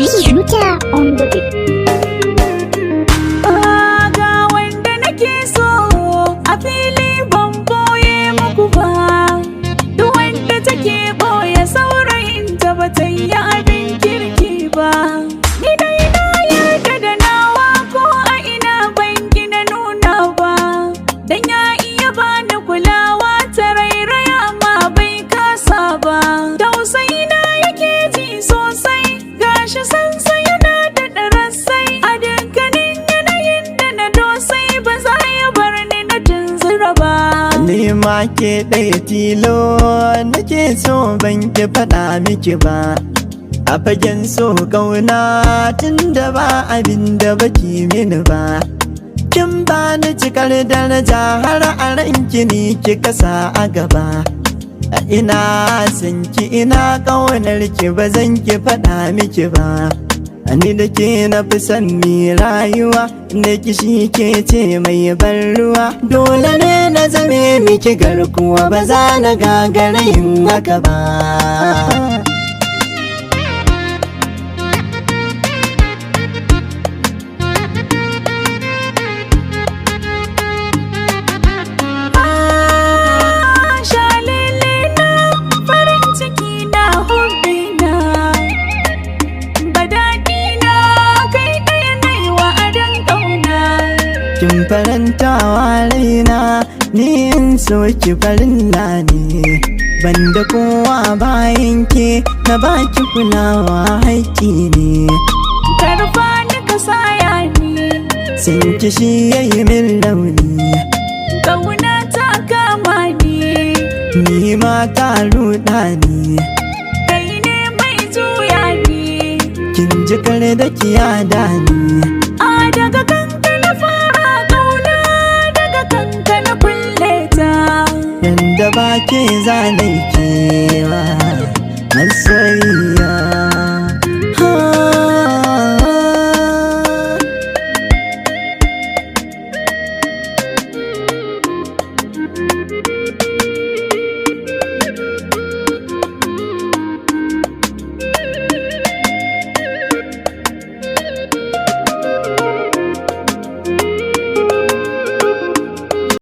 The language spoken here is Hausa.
Luta on the beat. Ga wanda nake so a fili ban boye muku ba, duk wanda take boye saurayinta ba ta yi abin kirki ba. Ni dai na yarda da nawa ko a ina ban gina nuna ba, dan ya iya bani kulawa ta rairaya ma bai kasa ba. Tausayi na yake ji sosai, gashi sansa yana da ɗarasai, a dukkanin yanayin da na dosai ba za ya bar ni na tunzura ba. Ni ma ke ɗaya tilo nake so ban ki faɗa miki ba, a fagen so ƙauna tun da ba abin da baki mini ba. Kin bani cikar daraja har a ranki ni kika sa a gaba. Ina son ki ina ƙaunar ki ba zan ki faɗa miki ba. Ni da ke na fi son mi rayuwa, da ki shi ke ce mai ban ruwa. Dole ne na zame miki garkuwa, ba za na gagara yin haka ba. Kin farantawa raina, ni in so ki farilla ne. Banda kowa bayan ke, na baki kulawa haƙƙi ne. Karfa ni ka saya ni, San ki shi yayi min rauni, ƙauna ta kama ni. ni ma ta ruɗa ni. Kai ne mai juya ni, Kin ji kar da ki yada ni.